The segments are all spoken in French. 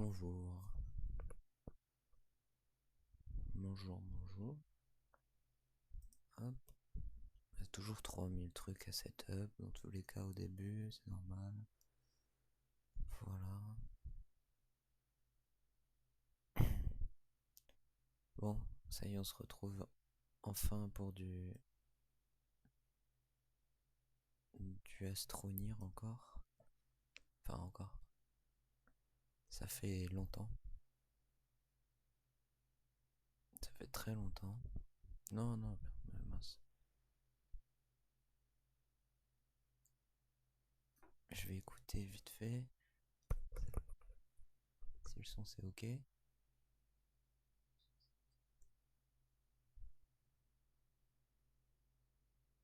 Bonjour. Bonjour, bonjour. Hop. Il y a toujours 3000 trucs à setup, dans tous les cas au début, c'est normal. Voilà. Bon, ça y est, on se retrouve enfin pour du Astronir encore. Enfin, encore. Ça fait longtemps. Ça fait très longtemps. Non, non, mince. Je vais écouter vite fait. Si le son c'est ok.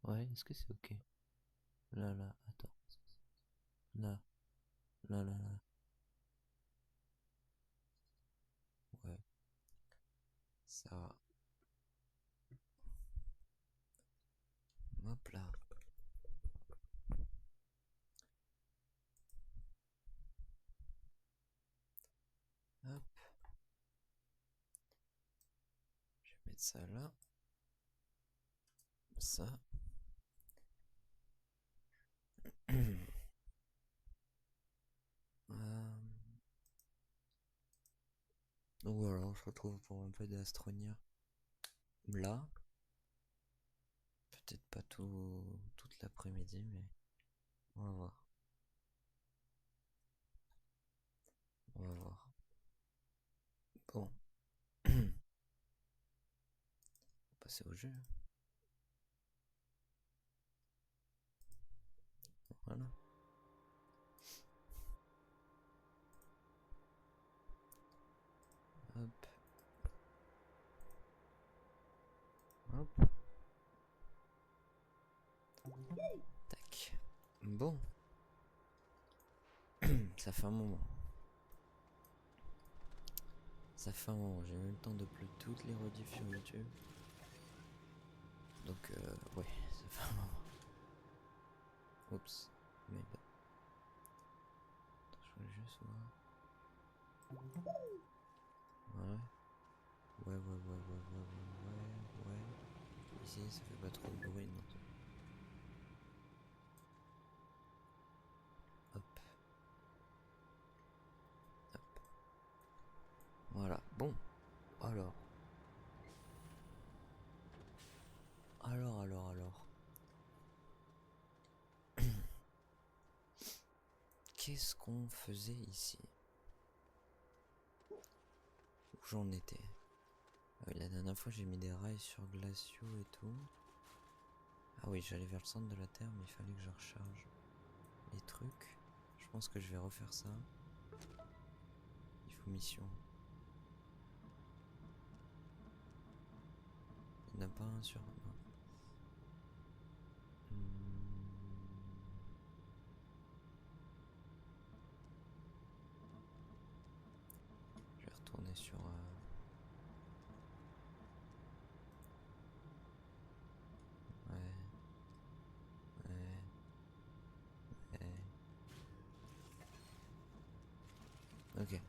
Ouais, est-ce que c'est ok? Là, là, attends. Là, là, là, là. Ouais, ça va. Hop là. Hop. Je vais mettre ça là. Ça. Euh, Donc voilà, on se retrouve pour un peu d'Astronia. Là, peut-être pas toute l'après-midi, mais on va voir. On va voir. Bon, on va passer au jeu. Voilà. Hop, hop, tac. Bon, ça fait un moment. Ça fait un moment, j'ai eu le temps de upload toutes les rediffs sur YouTube. Donc, ouais, ça fait un moment. Oups, mais bah, je voulais juste voir. Ouais. Ouais, ouais, ouais, ouais, ouais, ouais, ouais, ouais. Ici, ça fait pas trop de bruit, non. Hop, hop. Voilà. Bon, alors. Alors. Qu'est-ce qu'on faisait ici? Où j'en étais? Ah oui, la dernière fois, j'ai mis des rails sur glaciaux et tout. Ah oui, j'allais vers le centre de la Terre, mais il fallait que je recharge les trucs. Je pense que je vais refaire ça. Il faut mission. Il n'y en a pas un sur... Non. Je vais retourner sur... Ouais, ouais, ouais. Ok.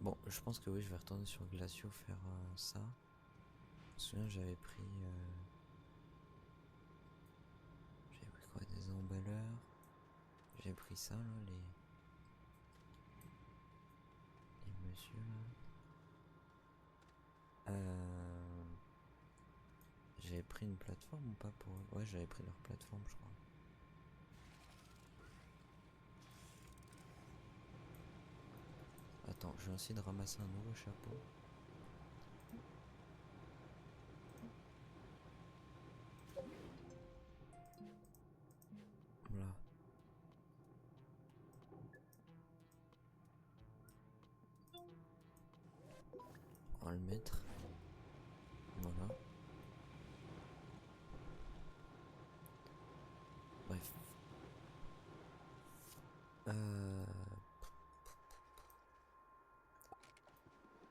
Bon, je pense que oui, je vais retourner sur glaciaux faire ça. Je me souviens, j'avais pris quoi? Des emballeurs. J'ai pris ça, là, les messieurs, là. J'avais pris une plateforme ou pas pour eux? Ouais, j'avais pris leur plateforme, je crois. Attends, je vais essayer de ramasser un nouveau chapeau. Voilà. On va le mettre. Voilà. Bref. Euh...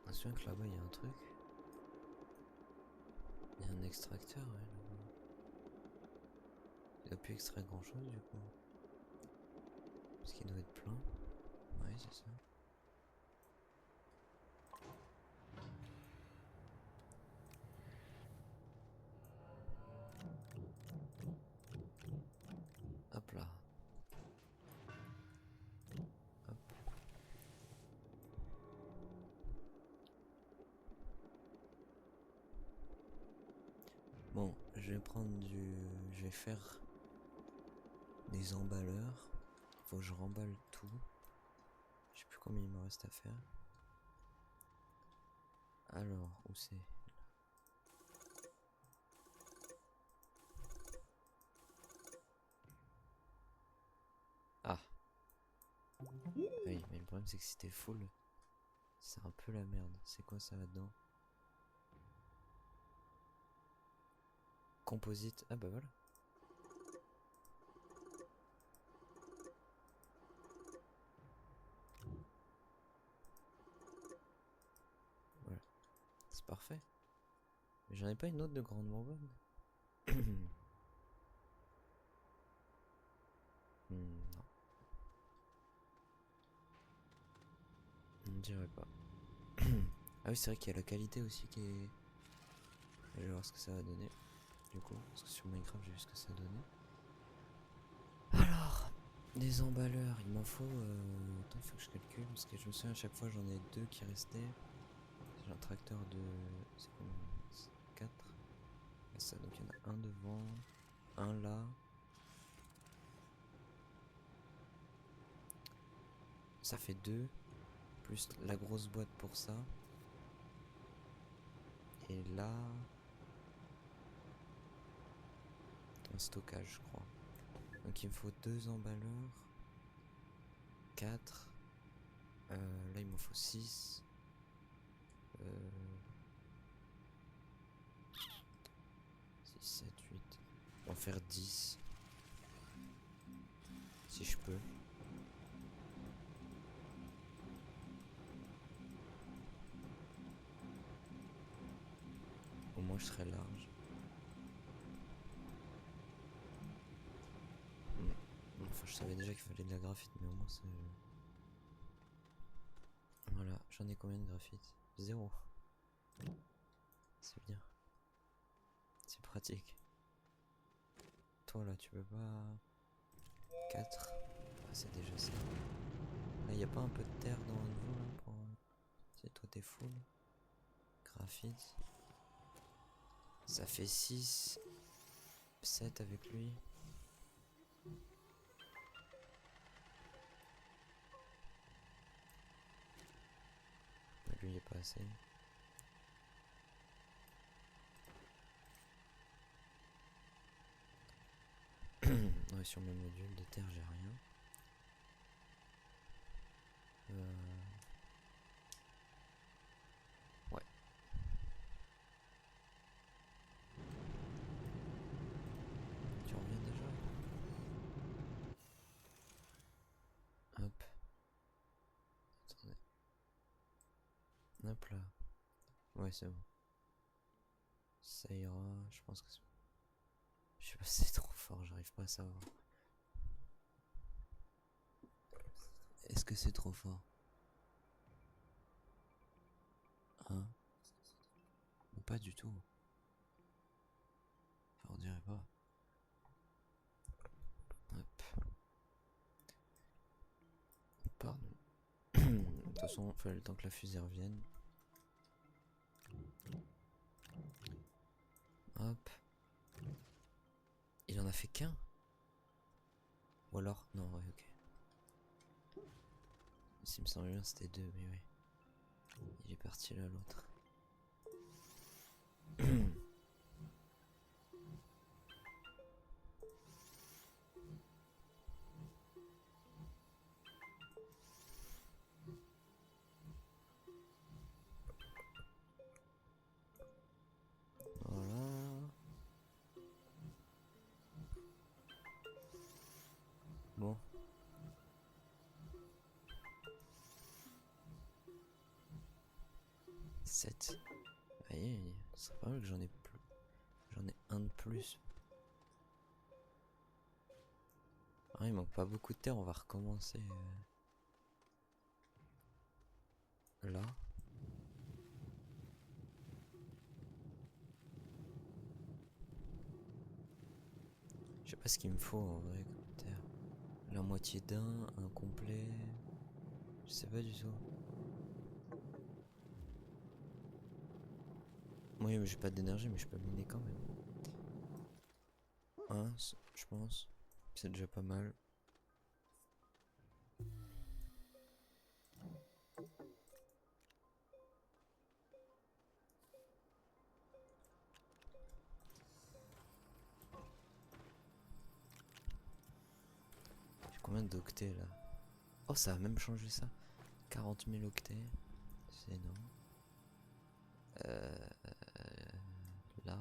Je me souviens que là-bas, il y a un truc. Il y a un extracteur, ouais, là-bas. Il a pu extraire grand-chose, du coup. Parce qu'il doit être plein. Ouais, c'est ça. je vais prendre du... Je vais faire des emballeurs. Faut que je remballe tout. Je sais plus combien il me reste à faire. Alors, où c'est? Ah. Oui, mais le problème c'est que si t'es full, c'est un peu la merde. C'est quoi ça là-dedans? Composite. Ah bah voilà. Voilà. C'est parfait. Mais j'en ai pas une autre de grande bonbonne. Non. On ne dirait pas. Ah oui, c'est vrai qu'il y a la qualité aussi qui est... Je vais voir ce que ça va donner. Du coup, parce que sur Minecraft, j'ai vu ce que ça donnait. Alors, des emballeurs, il m'en faut... Attends, faut que je calcule, parce que je me souviens à chaque fois, j'en ai 2 qui restaient. J'ai un tracteur de... C'est combien? 4. Et ça, donc il y en a un devant, un là. Ça fait 2. Plus la grosse boîte pour ça. Et là... Un stockage, je crois. Donc il me faut 2 emballeurs. 4. Là il m'en faut 6. 6, 7, 8. On va en faire 10. Si je peux. Au moins je serai large. Enfin je savais déjà qu'il fallait de la graphite, mais au moins c'est... Voilà, j'en ai combien de graphite? 0. C'est bien. C'est pratique. Toi là tu peux pas... 4. Ah, c'est déjà ça. Là y a pas un peu de terre dans vous là pour... Si toi t'es full. Graphite. Ça fait 6. 7 avec lui. Lui il est pas assez. Ouais, sur mes modules de terre j'ai rien. Ouais. Tu reviens déjà? Hop. Attendez. Hop là. Ouais, c'est bon. Ça ira, je pense que c'est... Je sais pas si c'est trop fort, j'arrive pas à savoir. Est-ce que c'est trop fort? Hein? Pas du tout. Enfin, on dirait pas. Hop. Pardon. De toute façon, il fallait le temps que la fusée revienne. Hop. Il en a fait qu'un? Ou alors... Non, ouais, ok. S'il me semble bien, c'était 2, mais oui. Il est parti là, l'autre. Voilà. Bon. Sept. Aïe, ce serait pas mal que j'en ai plus. J'en ai un de plus. Ah, il manque pas beaucoup de terre, on va recommencer. Là. Je sais pas ce qu'il me faut en vrai comme terre. La moitié d'un, un complet. Je sais pas du tout. Oui, mais j'ai pas d'énergie, mais je peux miner quand même. 1, je pense. C'est déjà pas mal. J'ai combien d'octets là? Oh, ça a même changé ça. 40 000 octets. C'est énorme. Là.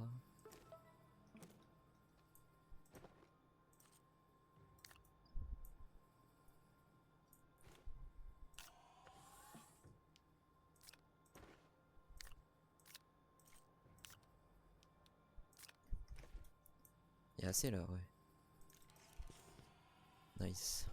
Il y a assez là, ouais. Nice.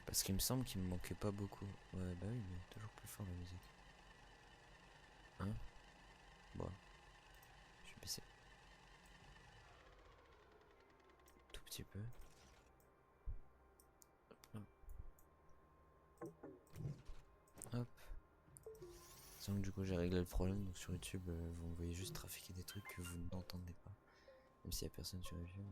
Parce qu'il me semble qu'il me manquait pas beaucoup. Ouais, bah oui, mais toujours plus fort la musique. Hein? Bon, je vais baisser tout petit peu. Hop là. Hop. Donc du coup j'ai réglé le problème. Donc sur YouTube, vous me voyez juste trafiquer des trucs que vous n'entendez pas. Même s'il n'y a personne sur YouTube.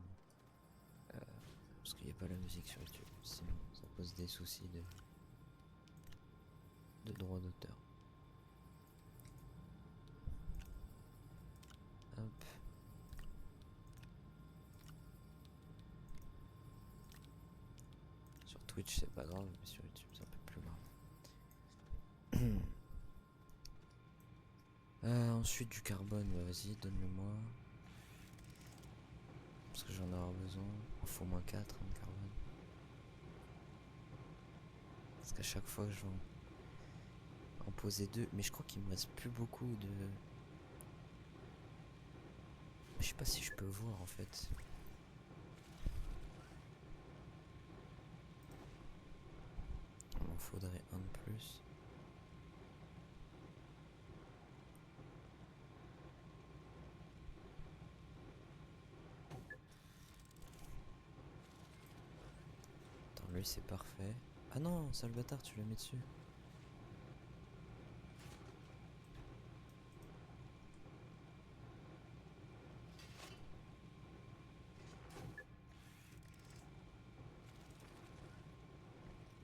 Parce qu'il n'y a pas la musique sur YouTube. Sinon ça pose des soucis de droit d'auteur. Hop. Sur Twitch c'est pas grave, mais sur YouTube c'est un peu plus grave. Ensuite du carbone, bah vas-y, donne-le-moi. Parce que j'en aurai besoin. Il faut moins 4 de carbone. Parce qu'à chaque fois je vais en poser 2. Mais je crois qu'il me reste plus beaucoup de... Je sais pas si je peux voir en fait. Il m'en faudrait un de plus. Attends, lui c'est parfait. Ah non, sale bâtard, tu le mets dessus.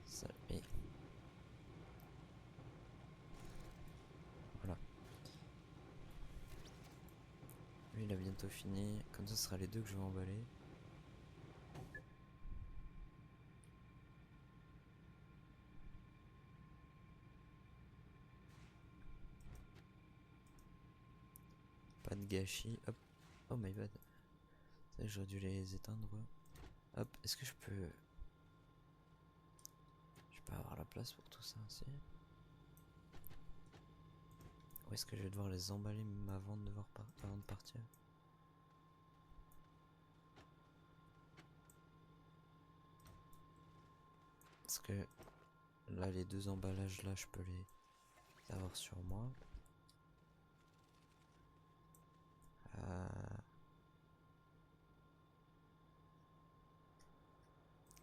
Ça, et... Voilà. Lui il a bientôt fini. Comme ça ce sera les deux que je vais emballer. Pas de gâchis. Hop. Oh my bad. Ça j'aurais dû les éteindre. Hop, est-ce que je peux... Je peux avoir la place pour tout ça aussi. Ou est-ce que je vais devoir les emballer même avant avant de partir? Parce que là les deux emballages là je peux les avoir sur moi.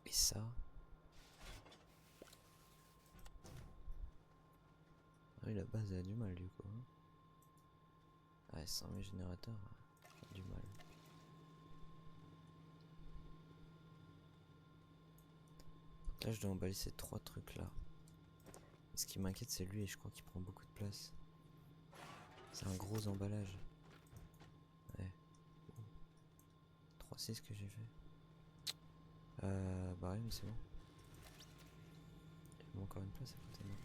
Et ça. Oui, la base a du mal du coup. Ouais, sans mes générateurs, j'ai du mal. Donc là, je dois emballer ces 3 trucs là. Et ce qui m'inquiète, c'est lui, et je crois qu'il prend beaucoup de place. C'est un gros emballage. Ouais. 3-6 que j'ai fait. Bah oui, mais c'est bon. Il y a encore une place à côté de moi.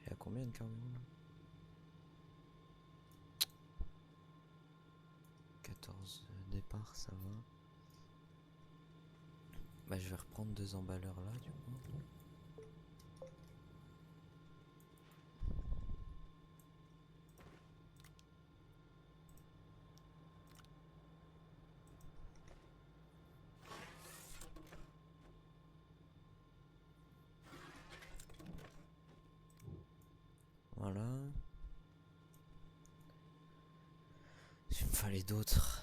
Et à combien de carburant là? 14 départ, ça va. Bah je vais reprendre 2 emballeurs là du coup. Voilà. fallait d'autres?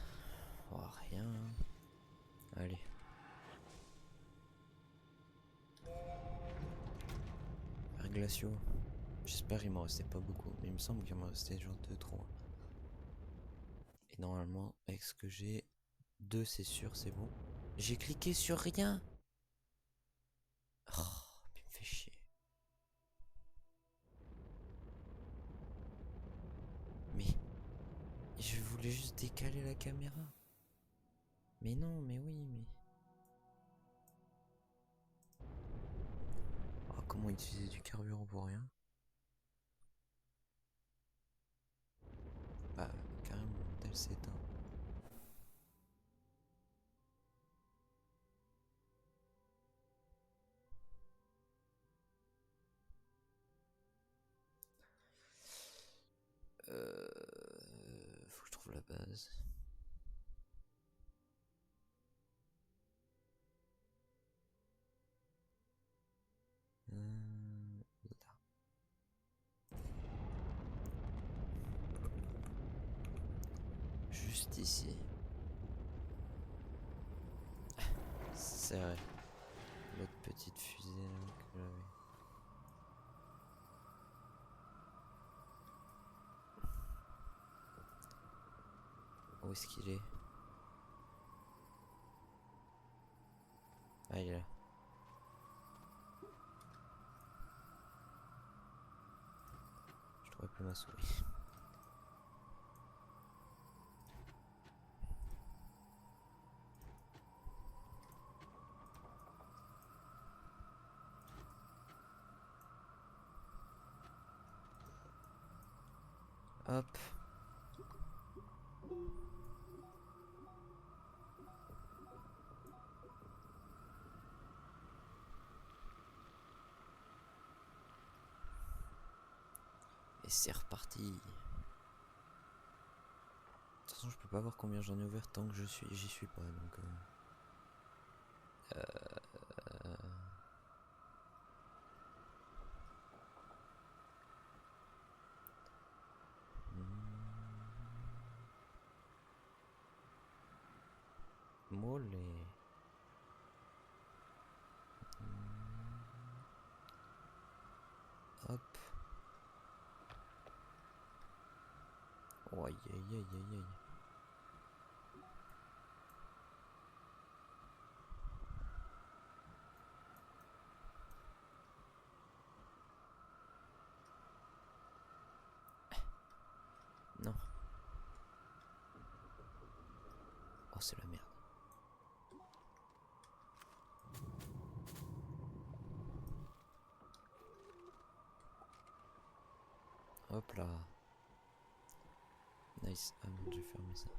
Oh, rien. Allez. Vers glaciaux. J'espère qu'il m'en restait pas beaucoup. Mais il me semble qu'il m'en restait genre 2-3. Et normalement, avec ce que j'ai, 2 c'est sûr, c'est bon. J'ai cliqué sur rien. Oh, il me fait chier. Mais je voulais juste décaler la caméra. Mais non, mais oui, mais... Oh, comment utiliser du carburant pour rien? Bah, carrément, mon tel s'éteint. Faut que je trouve la base. Là. Juste ici. C'est vrai. L'autre petite fusée là que j'avais. Où est-ce qu'il est? Ah, il est là. Je trouvais plus ma souris. Hop. Et c'est reparti. De toute façon, je peux pas voir combien j'en ai ouvert tant que j'y suis pas, donc... Mollet. Hop. Oh, aïe aïe aïe aïe aïe. Non. Oh, c'est la merde. Hop là. Nice. Ah merde, j'ai fermé ça.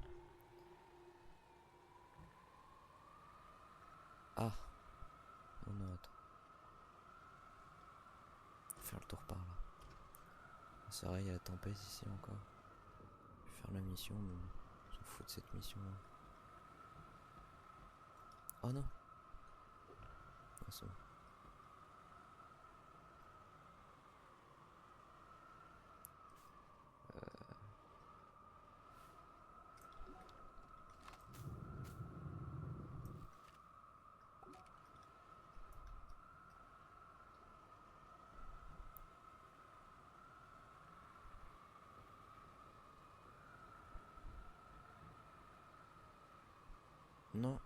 Ah. Oh non, attends. Faut faire le tour par là. C'est vrai, il y a la tempête ici encore. Je vais faire la mission, mais bon, on s'en fout de cette mission là. Oh non. Ah, c'est bon. Non.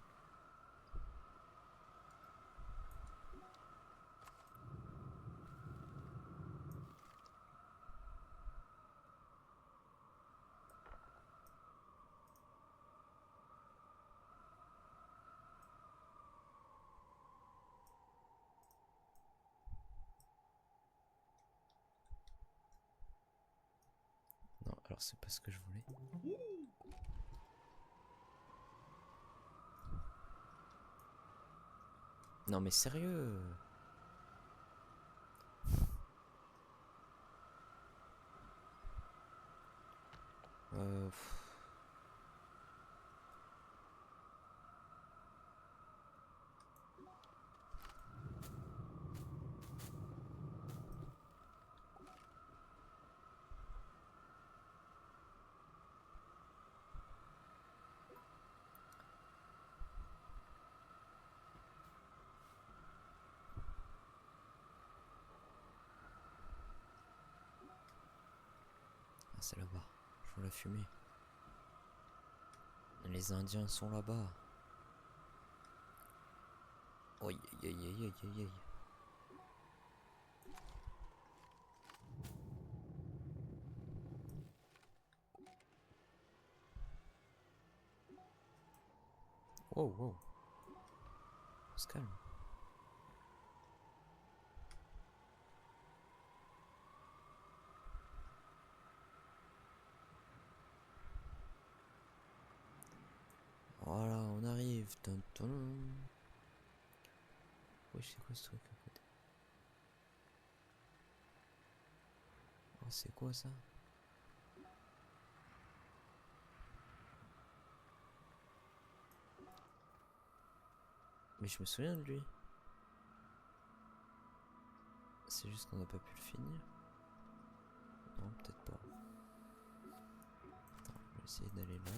Non, alors c'est pas ce que je voulais. Non mais sérieux. Pff. Ah, c'est là-bas. Je vois la fumée. Les Indiens sont là-bas. Aïe aïe aïe aïe aïe aïe aïe. Wow wow. On se calme. Voilà, on arrive. Tum, tum. Oui, c'est quoi ce truc à côté? Oh, c'est quoi ça? Mais je me souviens de lui. C'est juste qu'on n'a pas pu le finir. Non, peut-être pas. Attends, je vais essayer d'aller là.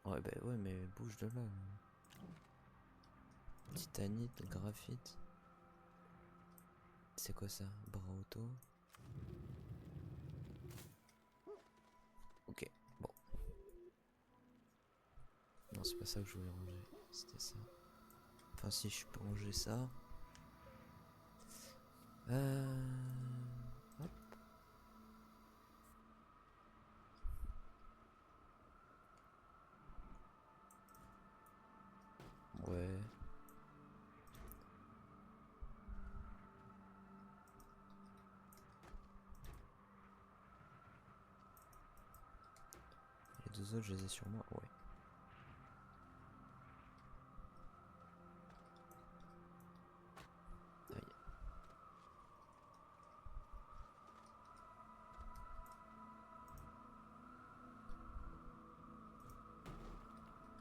Ouais, bah ouais, mais bouge de là. Titanite, graphite. C'est quoi ça? Bras auto. Ok, bon. Non, c'est pas ça que je voulais ranger. C'était ça. Enfin, si je peux ranger ça. Hop. Ouais. Les deux autres, je les ai sur moi. Ouais. Aïe.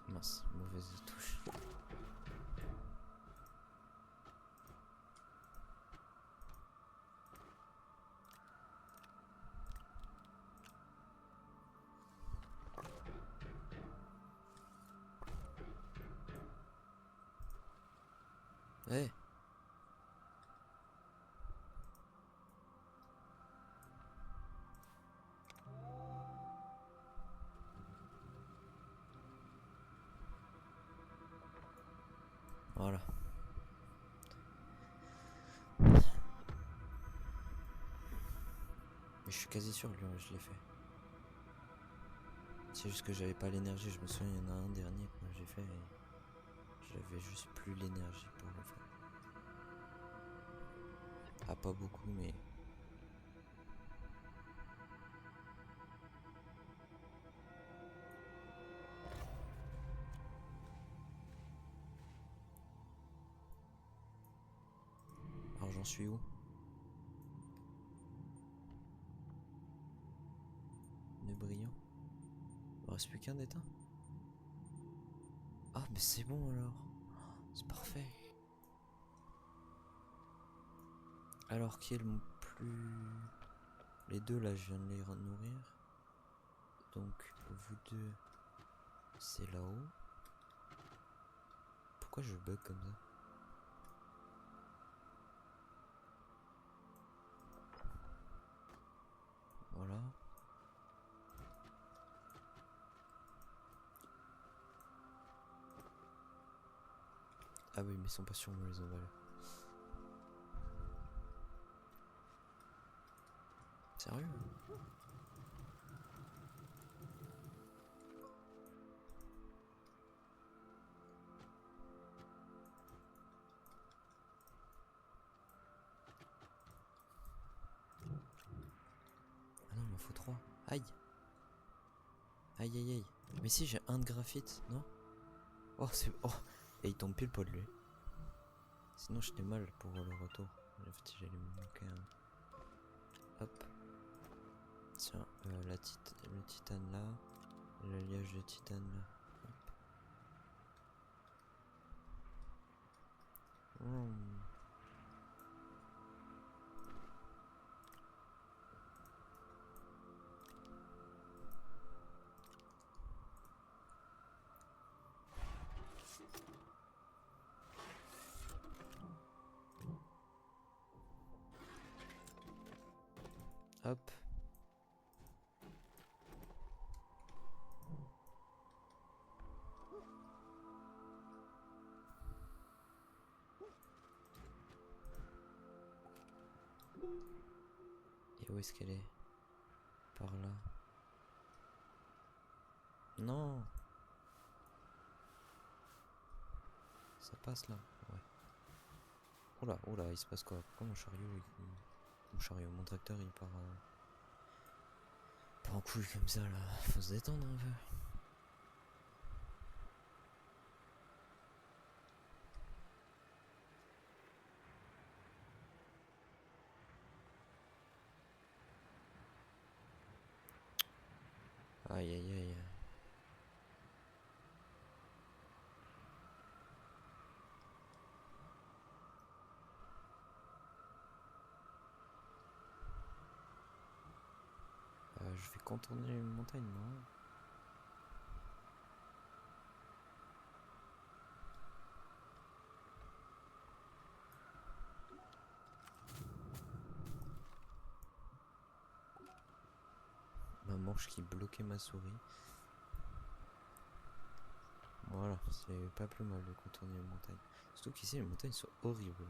Mince, mauvaise touche. Ouais. Voilà. Mais je suis quasi sûr que je l'ai fait. C'est juste que j'avais pas l'énergie. Je me souviens, il y en a un dernier que j'ai fait et j'avais juste plus l'énergie pour le faire. Ah, pas beaucoup, mais. Alors, j'en suis où? Le brillant. Il me reste plus qu'un d'éteint. Ah, mais c'est bon alors. C'est parfait. Alors, qui est le plus. Les deux là, je viens de les nourrir. Donc, vous deux, c'est là-haut. Pourquoi je bug comme ça? Voilà. Ah oui, mais ils sont pas sur moi les emballés. Sérieux? Ah non, il m'en faut 3. Aïe. Aïe aïe aïe. Mais si, j'ai un de graphite, non? Oh, c'est. Oh! Et il tombe pile poil lui. Sinon, j'étais mal pour le retour. En fait, j'allais me manquer un. Hop. Tiens, le titane là. L'alliage de titane là. Hop. Vroom. où est-ce qu'elle est? Par là. Non! Ça passe là? Ouais. Oula, oula, il se passe quoi? Pourquoi mon chariot, mon tracteur, il part pas en couille comme ça là? Faut se détendre un peu. Aïe aïe aïe. Je vais contourner une montagne, non? Ma manche qui bloquait ma souris. Voilà, c'est pas plus mal de contourner une montagne. Surtout qu'ici les montagnes sont horribles.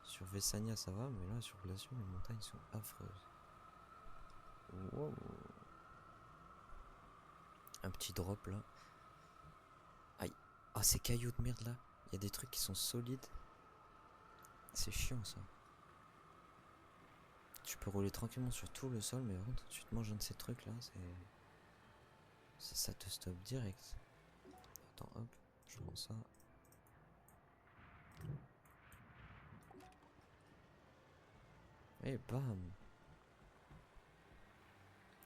Sur Vessania ça va, mais là sur Glacieux les montagnes sont affreuses. Wow. Un petit drop là. Aïe. Ah ces cailloux de merde là. Il y a des trucs qui sont solides. C'est chiant ça. Tu peux rouler tranquillement sur tout le sol, mais par contre tu te manges un de ces trucs là, ça te stoppe direct. Attends hop, je prends ça. Et bam.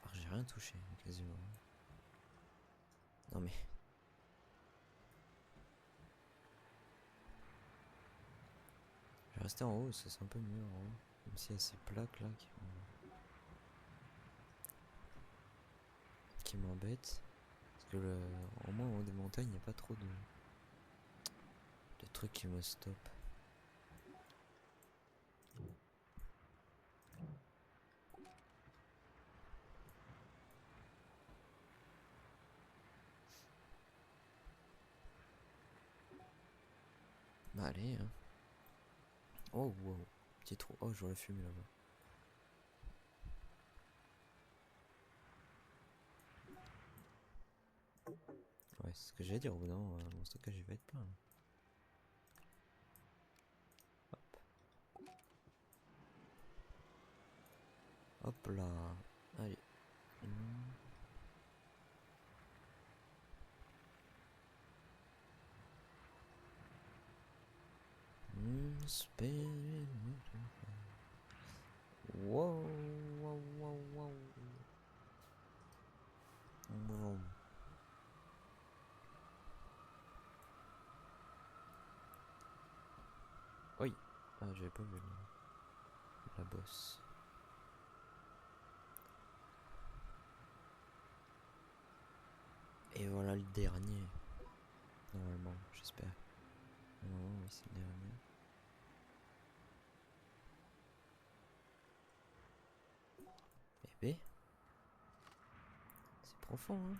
Alors j'ai rien touché quasiment. Non mais. Je vais rester en haut, ça c'est un peu mieux en haut. Même s'il y a ces plaques là qui m'embêtent. Parce que au moins en haut des montagnes, il n'y a pas trop de trucs qui me stoppent. Bah allez hein. Oh wow, petit trou. Oh je vois la fumée là-bas. Ouais c'est ce que j'allais dire, au bout d'un moment, mon stockage il va être plein. Hop. Hop là. Allez. Wow, wow, wow, wow. Wow. Oui. Ah, j'avais pas vu la bosse. Et voilà le dernier. Normalement, j'espère. Normalement, oui, c'est le dernier. Eh ben, c'est profond, hein.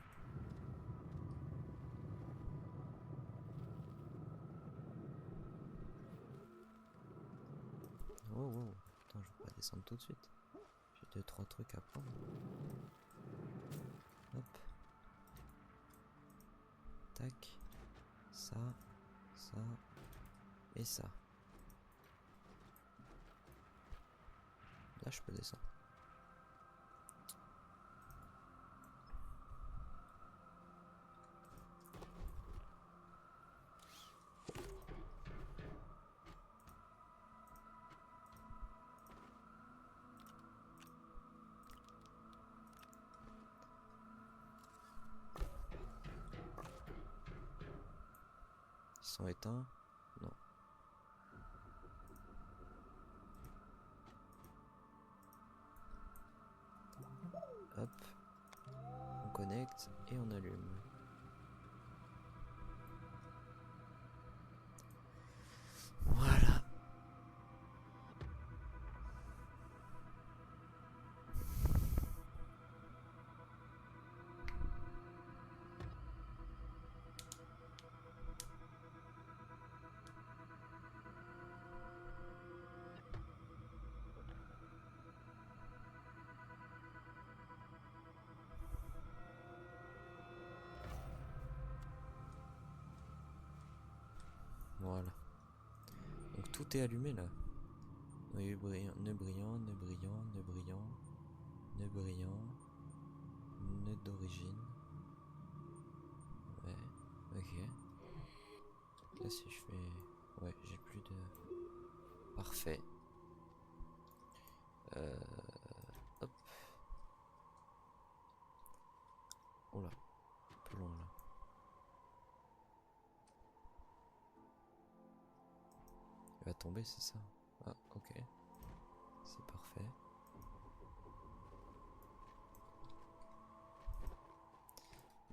Wow, wow. Attends, je vais pas descendre tout de suite. J'ai 2-3 trucs à prendre. Hop. Tac. Ça. Ça. Et ça. Là, je peux descendre. Ils sont éteints? Non. Hop. On connecte et on allume. Voilà. Voilà. Donc tout est allumé là. Oui, brillant, nœud brillant, nœud brillant, nœud brillant, nœud brillant, nœud d'origine. Ouais, ok. Là si je fais... Ouais, j'ai plus de... Parfait. Hop. Oh là, un peu long là. Il va tomber, c'est ça? Ah, ok. C'est parfait.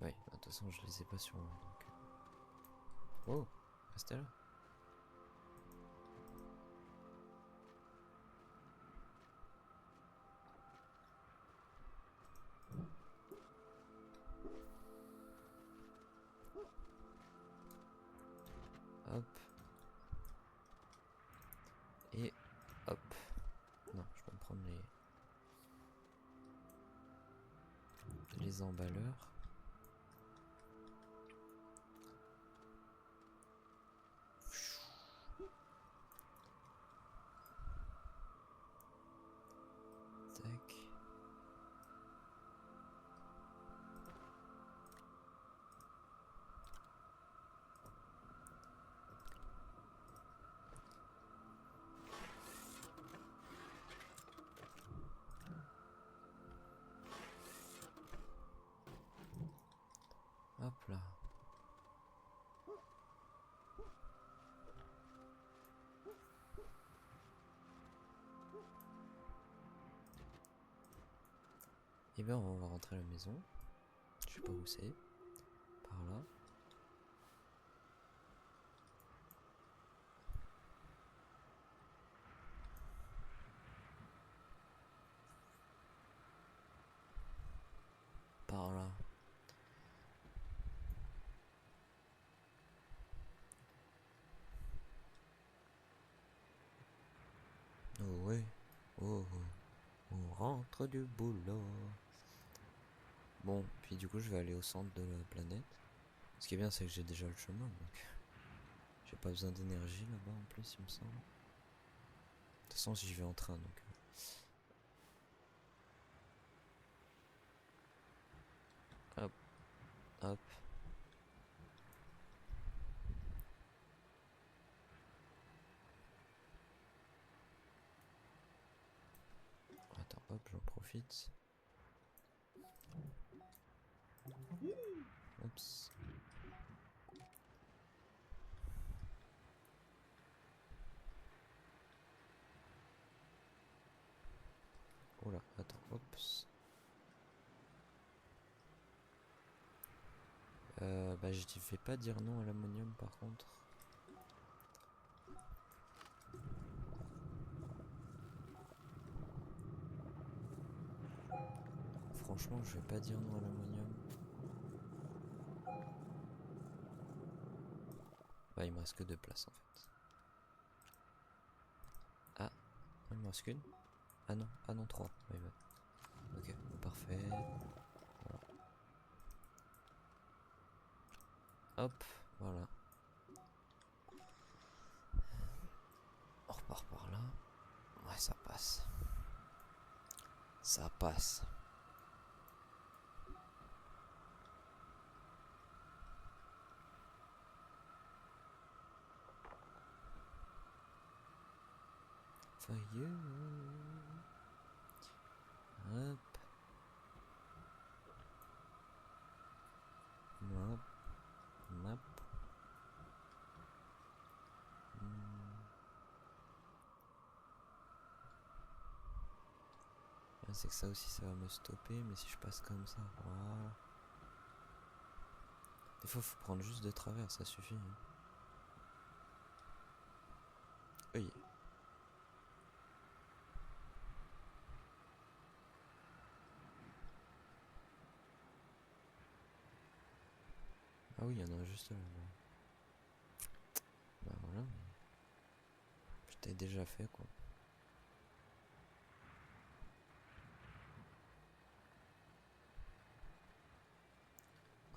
Oui, de toute façon, je les ai pas sur moi. Donc... Oh, restez là. Hop. Et hop. Non, je vais me prendre les emballeurs. Tac. Hop là. Et bien on va rentrer à la maison. Je sais pas où c'est. Par là. Par là. Oh ouais. Oh, oh. On rentre du boulot. Bon, puis du coup je vais aller au centre de la planète. Ce qui est bien c'est que j'ai déjà le chemin donc j'ai pas besoin d'énergie là-bas en plus il me semble. De toute façon j'y vais en train donc. Hop, hop. Attends, hop, j'en profite. Oups. Oh là, attends, oups. Bah je vais pas dire non à l'ammonium par contre. Franchement je vais pas dire non à l'ammonium. Bah il me reste que 2 places en fait. Ah, il me reste qu'une. Ah non 3. Oui, bah. Ok, parfait. Voilà. Hop, voilà. On repart par là. Ouais, ça passe. Ça passe. For you. Hop. Hop. Hop. C'est que ça aussi ça va me stopper, mais si je passe comme ça, voilà. Des fois faut prendre juste de travers, ça suffit. Hein. Oui. Ah oui, il y en a juste là. Bah voilà. Je t'ai déjà fait quoi.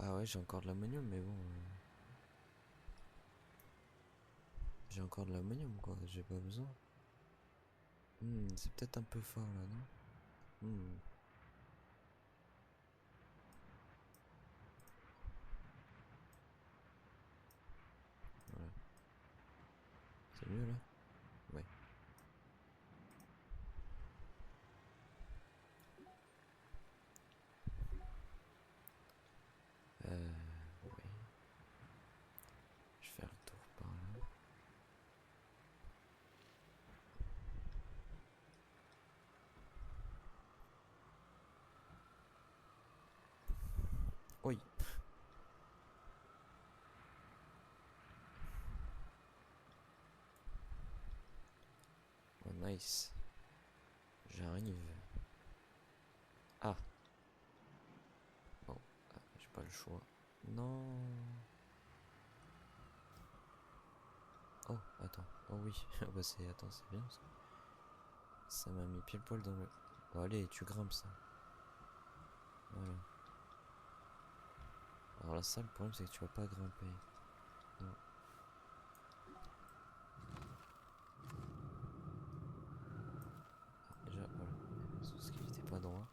Ah ouais, j'ai encore de l'ammonium, mais bon. J'ai encore de l'ammonium quoi, j'ai pas besoin. C'est peut-être un peu fort là, non? Voilà. C'est mieux là? Ouais. Oui. Je vais faire le tour par là. Oui. Oh, nice. J'arrive. Ah. Bon, j'ai pas le choix. Non. Oh, attends. Oh oui. Ah bah c'est... Attends, c'est bien ça. Ça m'a mis pile poil dans le... Bon allez, tu grimpes ça. Voilà. Alors là, ça, le problème, c'est que tu vas pas grimper. Non. Ah, déjà, voilà. Parce qu'il était pas droit.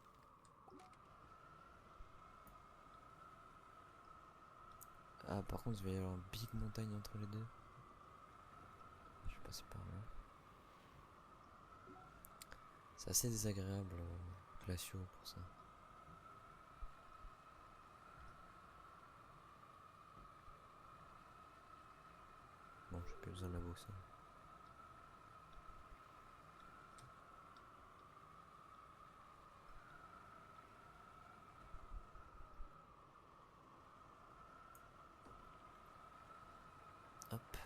Ah, par contre, il va y avoir une big montagne entre les deux. Je vais passer par là. C'est assez désagréable, glaciaux, pour ça. Bon, j'ai plus besoin de la boussole. Hop.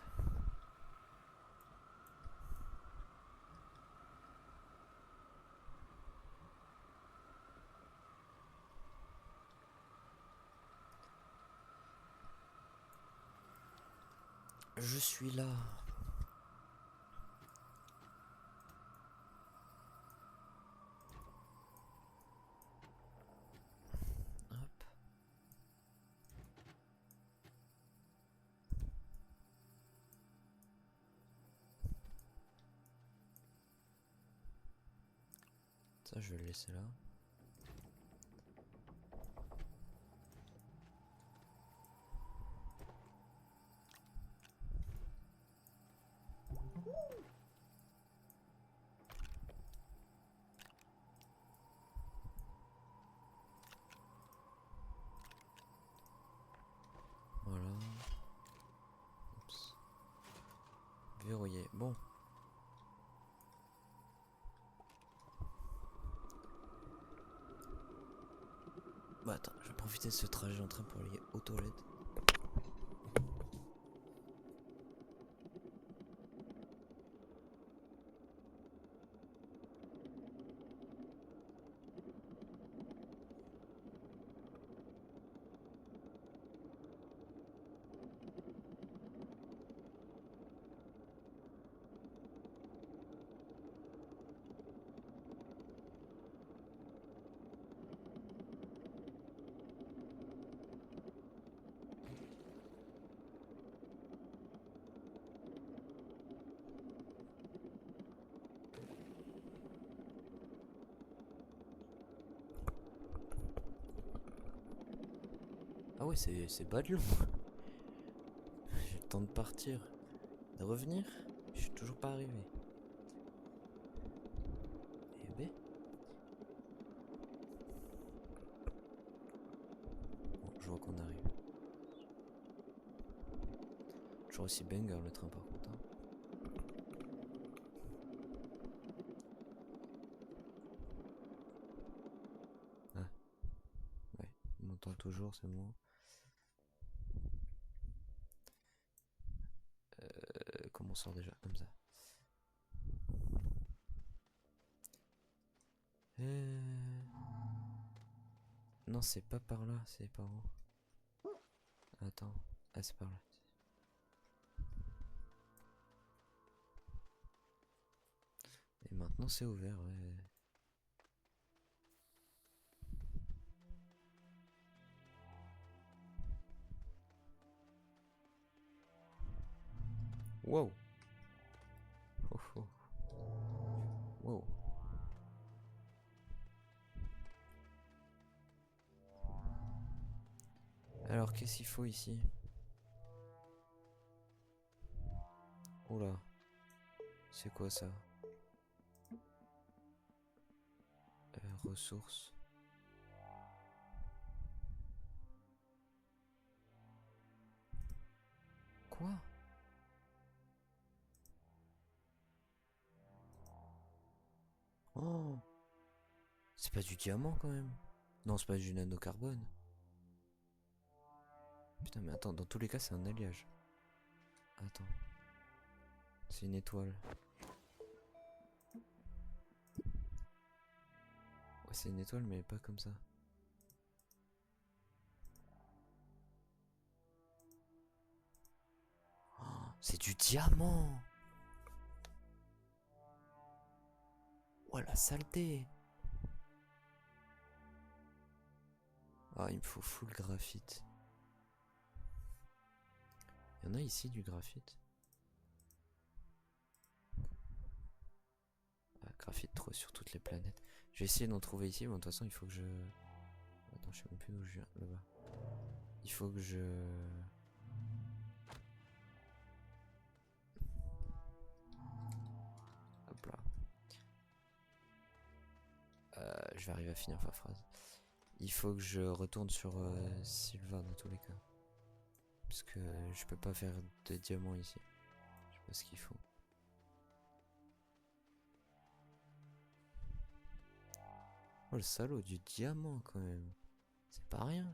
Je suis là. Hop. Ça, je vais le laisser là. Voilà. Oups. Verrouillé. Bon. Bah attends, je vais profiter de ce trajet en train pour aller aux toilettes. Ah ouais, c'est pas de long. J'ai le temps de partir. De revenir. Je suis toujours pas arrivé. Eh ben. Bon, je vois qu'on arrive. Toujours aussi banger le train par contre. Hein. Ah, ouais. On m'entend toujours, c'est bon. Comment on sort déjà comme ça? Non, c'est pas par là, c'est par où? Attends. Ah, c'est par là. Et maintenant c'est ouvert, ouais. Wow. Oh, oh. Wow. Alors, qu'est-ce qu'il faut ici? Oula. C'est quoi ça? Ressources. Quoi? Oh! C'est pas du diamant quand même? Non, c'est pas du nanocarbone. Putain, mais attends, dans tous les cas, c'est un alliage. Attends. C'est une étoile. Ouais, c'est une étoile, mais pas comme ça. Oh, c'est du diamant! Oh la saleté! Ah, il me faut full graphite. Il y en a ici du graphite. Ah, graphite trop sur toutes les planètes. Je vais essayer d'en trouver ici, mais de toute façon il faut que je... Attends, je sais même plus d'où je viens, là-bas. Il faut que je... Hop là. Je vais arriver à finir ma phrase. Il faut que je retourne sur Silva dans tous les cas. Parce que je peux pas faire de diamant ici. Je sais pas ce qu'il faut. Oh le salaud, du diamant quand même. C'est pas rien.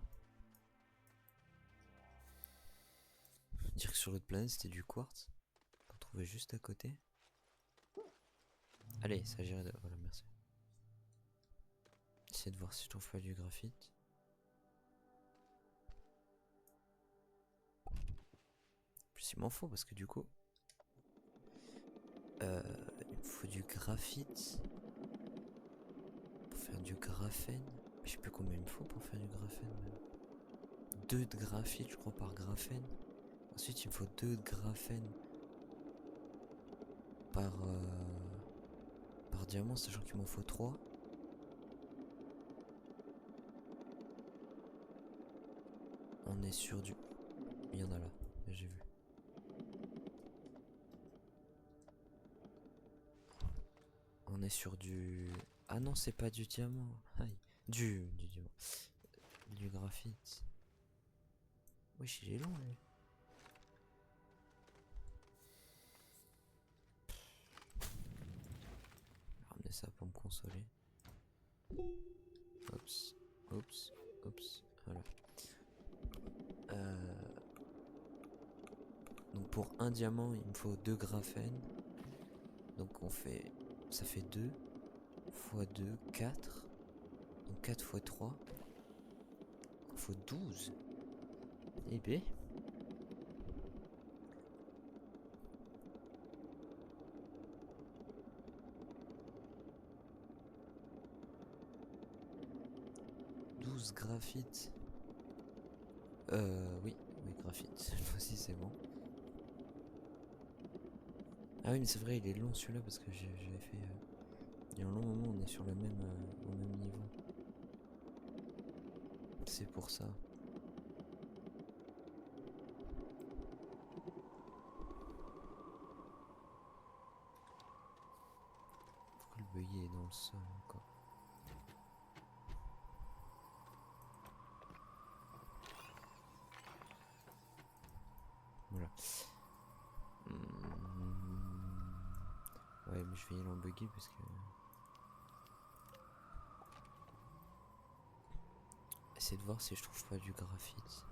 Dire que sur l'autre planète c'était du quartz. On trouvait juste à côté. Allez, ça gère de... Voilà, merci. Essayer de voir si je trouve pas du graphite. Plus il m'en faut parce que du coup... il me faut du graphite. Pour faire du graphène. Je sais plus combien il me faut pour faire du graphène même. 2 de graphite je crois par graphène. Ensuite il me faut 2 de graphène par diamant, sachant qu'il m'en faut 3. On est sur du... Il y en a là, j'ai vu. On est sur du... Ah non, c'est pas du diamant. Aïe. Du diamant. Du graphite. Wesh, il est long lui. Je vais ramener ça pour me consoler. Oups, oups, oups. Voilà. Donc pour un diamant, il me faut 2 graphènes. Donc on fait... Ça fait 2 x 2, 4. Donc 4 x 3. Il faut 12. Et B. Graphite. Oui, graphite. Cette fois-ci c'est bon. Ah oui, mais c'est vrai, il est long celui-là parce que j'avais fait... Il y a un long moment, on est sur le même, au même niveau. C'est pour ça. Pourquoi le buggy est dans le sol encore? Voilà. Ouais, mais je vais y aller en buggy parce que... Essayer de voir si je trouve pas du graphite.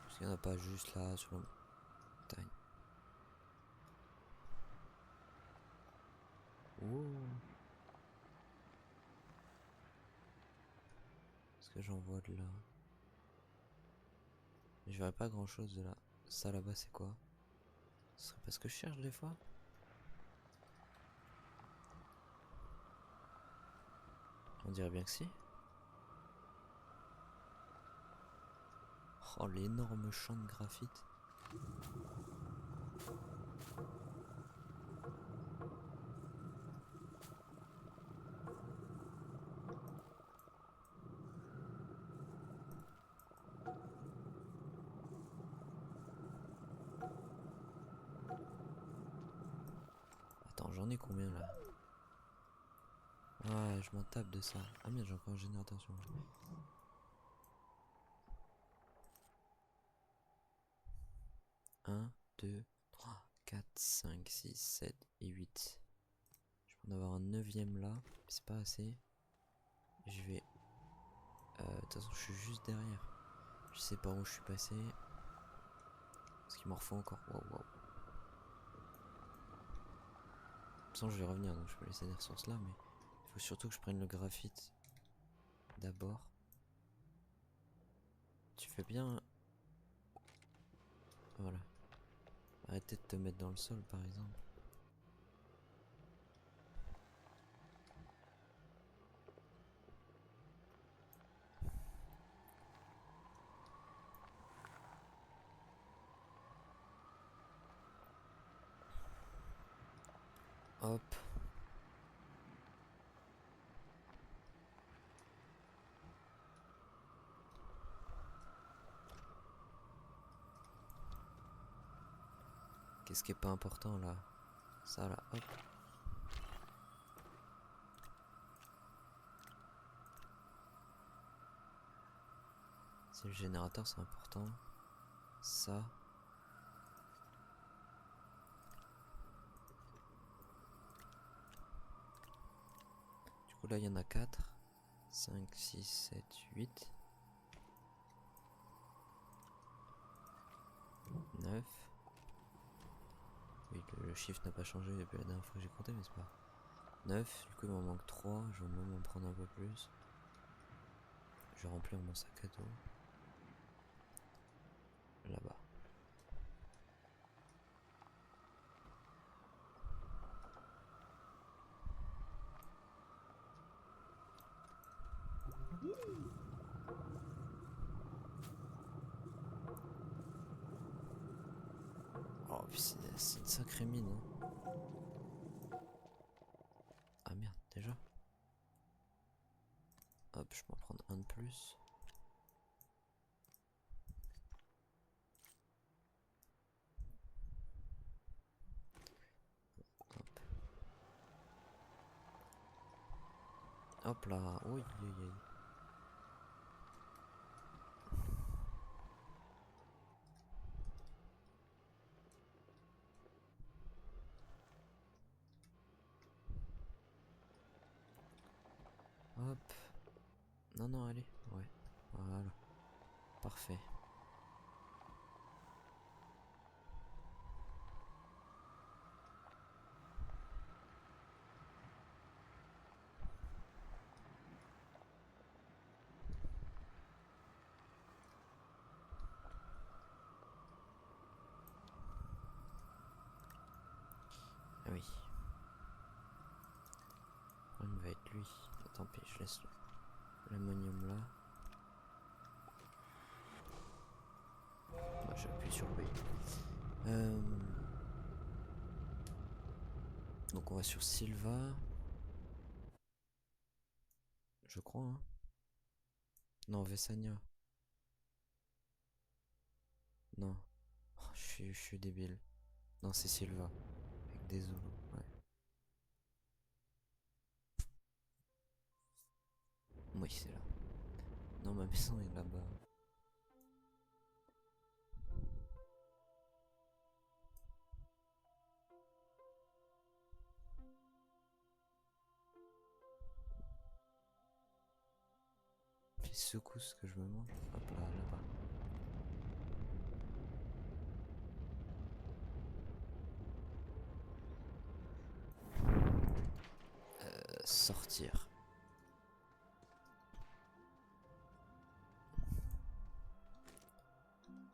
Parce qu'il n'y en a pas juste là sur la montagne. Oh. Est-ce que j'en vois de là? Je verrais pas grand chose de là. Ça là-bas c'est quoi? Ce serait pas ce que je cherche des fois? On dirait bien que si. Oh, l'énorme champ de graphite. Attends, j'en ai combien là? Ouais, je m'en tape de ça. Ah merde, j'ai encore un générateur sur moi. 1, 2, 3, 4, 5, 6, 7 et 8. Je peux en avoir un 9ème là, mais c'est pas assez. Je vais... de toute façon, je suis juste derrière. Je sais pas où je suis passé. Parce qu'il m'en refaut encore. Waouh, waouh. De toute façon, je vais revenir, donc je peux laisser des ressources là, mais il faut surtout que je prenne le graphite d'abord. Tu fais bien... Voilà. Arrêtez de te mettre dans le sol, par exemple. Hop. Qu'est-ce qui est pas important là? Ça là, hop. C'est le générateur, c'est important. Ça. Du coup là il y en a 4. 5, 6, 7, 8. 9. Oui, le chiffre n'a pas changé depuis la dernière fois que j'ai compté, mais c'est pas. 9, du coup il m'en manque 3, je vais même en prendre un peu plus. Je vais remplir mon sac à dos. Là-bas. Oh, puis c'est une sacrée mine. Hein. Ah merde, déjà. Hop, je peux en prendre un de plus. Hop. Hop là. Oui, oui, oui. Hop. Non, non, allez. Ouais. Voilà. Parfait. Ah oui. Le problème va être lui. Tant pis, je laisse l'ammonium là. Bah, j'appuie sur B. Donc on va sur Silva. Je crois, hein. Non, Vessania. Non. Oh, je suis débile. Non, c'est Silva. Avec des Zoulous, ouais. Oui, c'est là. Non, ma maison est là-bas. Fais secousse que je me mange. Hop là, là-bas. Sortir.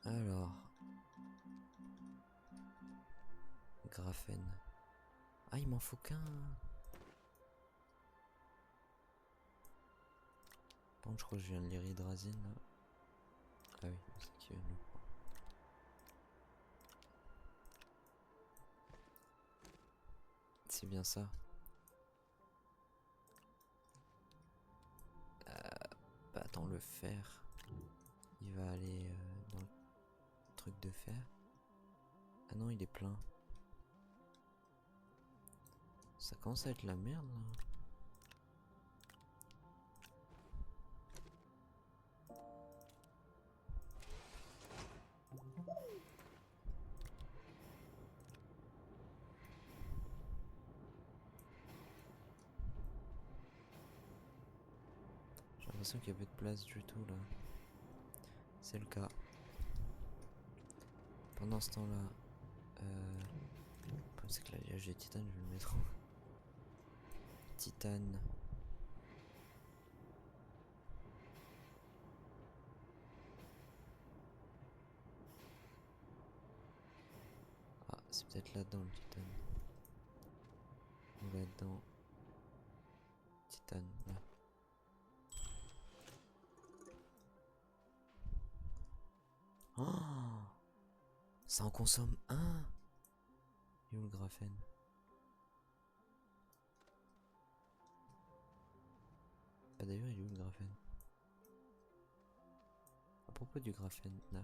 Alors. Graphène. Ah, il m'en faut qu'un. Par contre, je crois que je viens de lire hydrazine là. Ah oui, c'est ok. qui nous prend. C'est bien ça. Bah attends, le fer, il va aller dans le truc de fer. Ah non, il est plein. Ça commence à être la merde là. J'ai l'impression qu'il n'y a plus de place du tout là. C'est le cas. Pendant ce temps-là, le problème c'est que l'alliage de titane, je vais le mettre où? Titane. Ah, c'est peut-être là-dedans le titane. On va être dans titane, là. Oh, ça en consomme un. Et où le graphène? Ah d'ailleurs, il est où le graphène? À propos du graphène, là.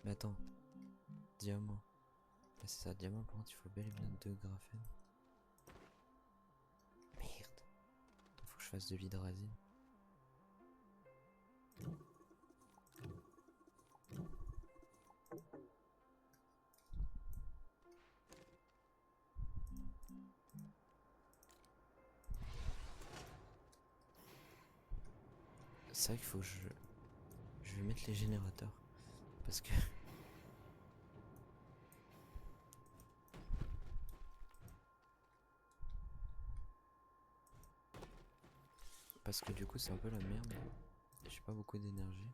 Mais attends, diamant. Ah, c'est ça, diamant, par contre, il faut bel et bien 2 graphènes. Merde. Faut que je fasse de l'hydrazine. C'est vrai qu'il faut que je vais mettre les générateurs. Parce que... Parce que du coup c'est un peu la merde. J'ai pas beaucoup d'énergie.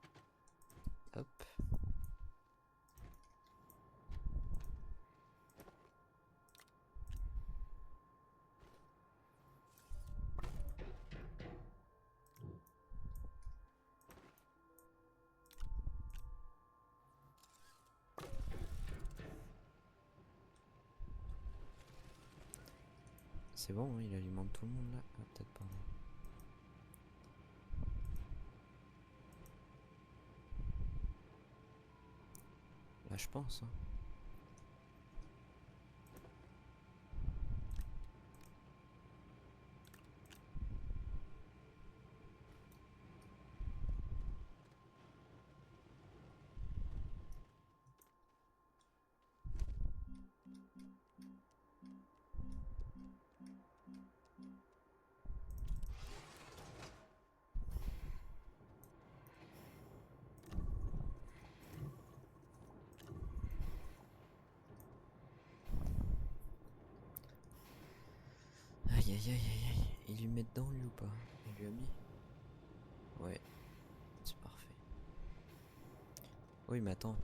Hop. C'est bon, hein, il alimente tout le monde là. Ah, peut-être pas. Là je pense. Hein. Aïe aïe aïe aïe aïe. Il lui met dedans lui ou pas? Il lui a mis? Ouais. C'est parfait. Oui mais attends.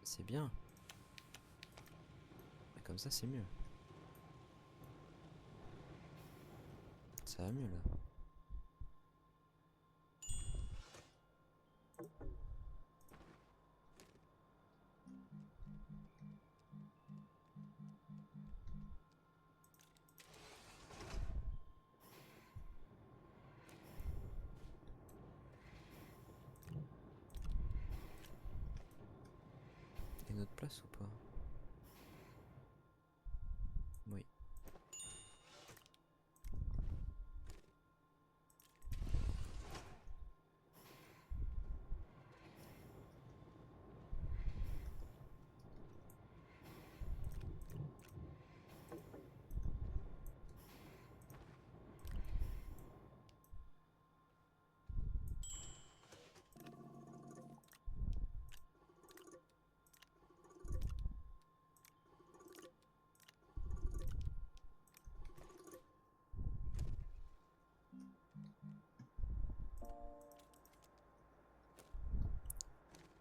C'est bien. Mais comme ça c'est mieux. Ça va mieux là. Il y a une autre place ou pas? Oui.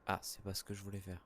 Ah, c'est pas ce que je voulais faire.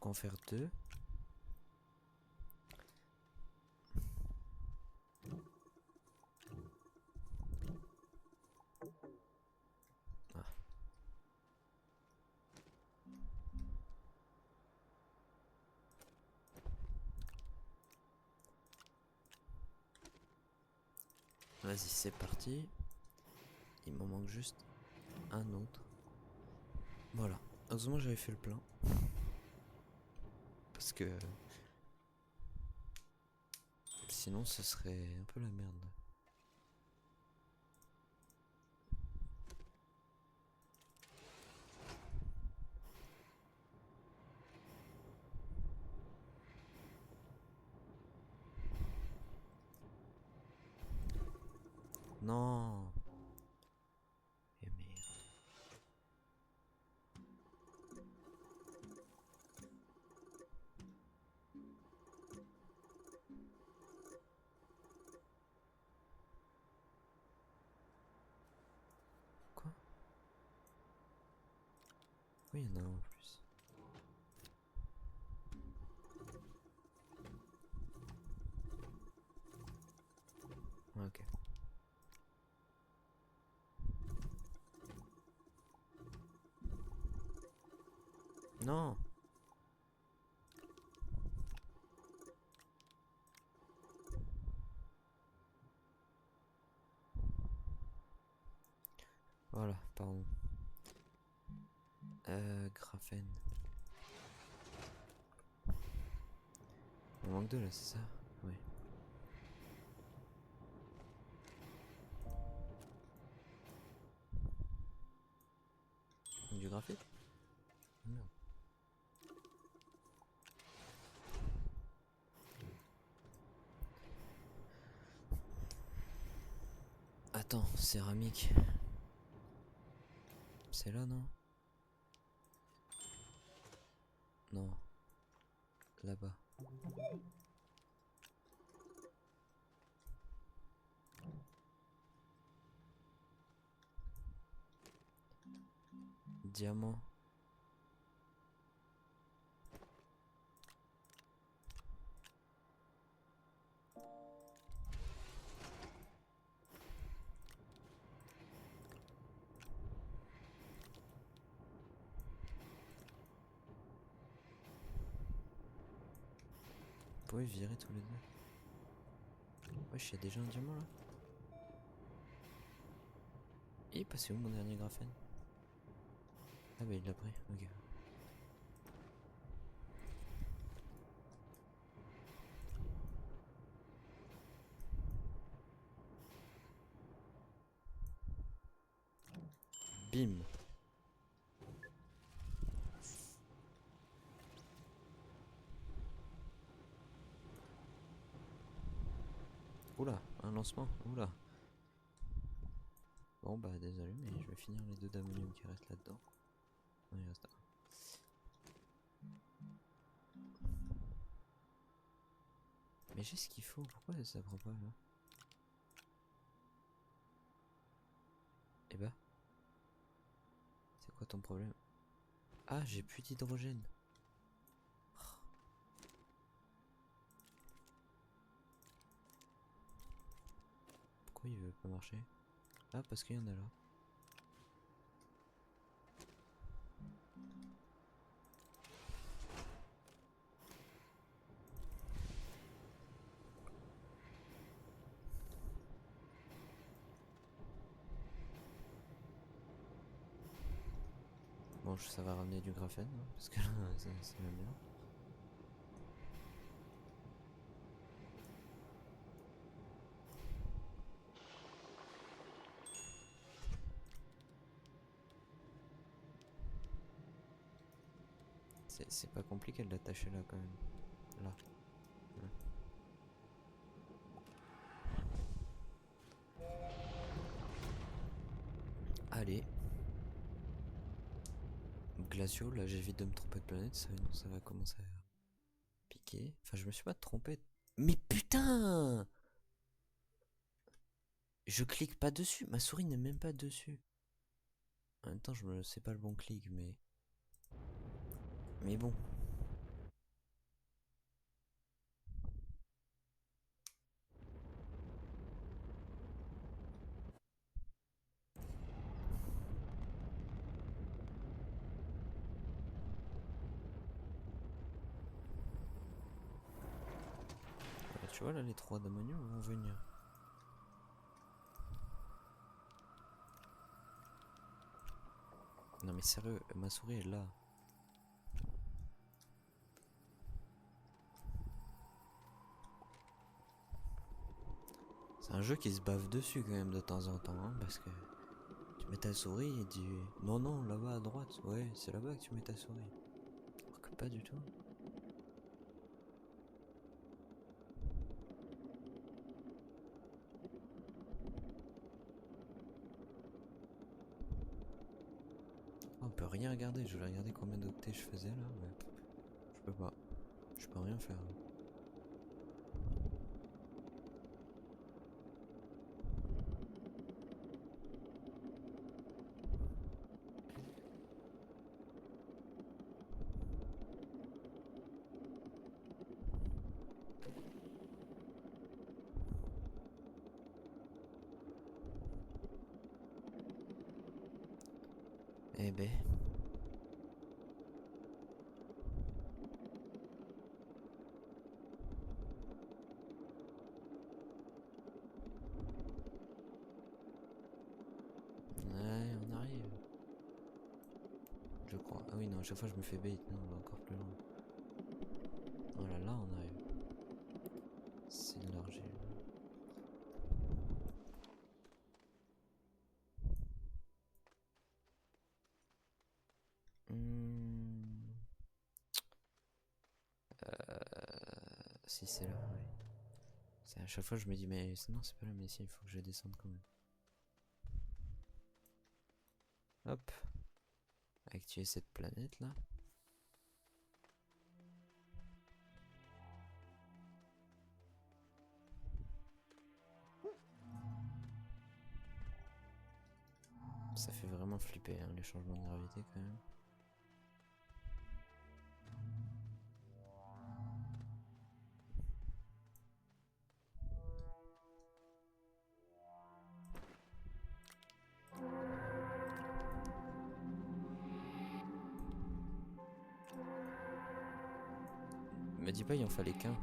qu'en faire 2. Ah. Vas-y, c'est parti. Il m'en manque juste un autre. Voilà. Heureusement j'avais fait le plein. Parce que sinon ce serait un peu la merde. Non. Et merde. Quoi? Oui, il y en a un en plus. Ok. Non. Voilà, pardon. Graphène. Il en manque 2 là, c'est ça? Oui. Du graphite? Merde. Attends, céramique. C'est là, non? Non. Là-bas. Diamant. Vous pouvez virer tous les deux. Wesh, y'a déjà un diamant là. Il est passé où mon dernier graphène? Ah bah il l'a pris, ok. Bim. Oula, un lancement, oula. Bon bah désolé, mais je vais finir les 2 d'ammonium qui restent là-dedans. Non, il reste un. Mais j'ai ce qu'il faut, pourquoi ça prend pas là? Eh bah. C'est quoi ton problème? Ah, j'ai plus d'hydrogène. Pourquoi il veut pas marcher? Ah, parce qu'il y en a là. Bon, ça va ramener du graphène, hein, parce que là, c'est même bien. C'est pas compliqué de l'attacher là quand même. Là. Ouais. Allez. Glacio, là j'évite de me tromper de planète, sinon ça va commencer à piquer. Enfin, je me suis pas trompé. Mais putain! Je clique pas dessus, ma souris n'est même pas dessus. En même temps, c'est pas le bon clic, mais. Mais bon. Tu vois là, les 3 démonios vont venir. Non mais sérieux, ma souris est là. C'est un jeu qui se bave dessus quand même de temps en temps, hein, parce que tu mets ta souris et dis non non là-bas à droite, ouais c'est là-bas que tu mets ta souris. Alors que pas du tout. On peut rien regarder, je vais regarder combien d'octets je faisais là, mais je peux pas. Je peux rien faire. Eh ben. Ouais, on arrive. Je crois. Ah oui, non, à chaque fois je me fais bait. Non, on va encore plus loin. Voilà, là on arrive. C'est de l'argile. Si c'est là, oui. C'est à chaque fois je me dis mais non c'est pas là mais si il faut que je descende quand même. Hop. Activer cette planète là. Ça fait vraiment flipper hein, les changements de gravité quand même. Me dis pas il en fallait qu'un.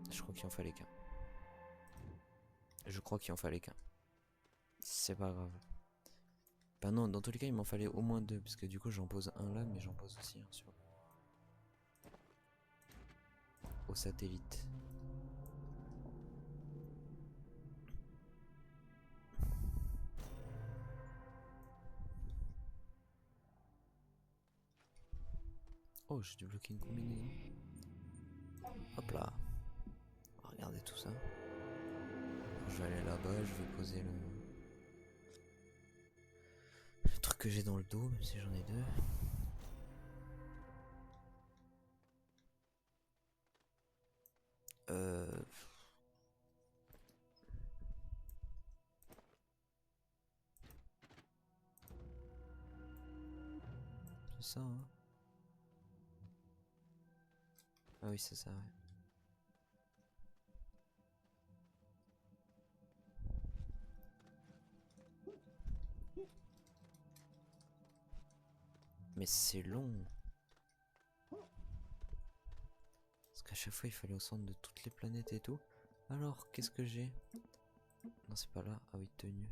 Je crois qu'il en fallait qu'un. Je crois qu'il en fallait qu'un. C'est pas grave. Bah non, dans tous les cas il m'en fallait au moins 2 parce que du coup j'en pose un là mais j'en pose aussi un sur au satellite. Oh j'ai débloqué une combinaison. Hop là. On va regarder tout ça. Alors, je vais aller là-bas, je vais poser le truc que j'ai dans le dos, même si j'en ai 2. C'est ça hein. Ah oui c'est ça ouais. Mais c'est long. Parce qu'à chaque fois il fallait au centre de toutes les planètes et tout. Alors qu'est-ce que j'ai? Non c'est pas là. Ah oui tenue.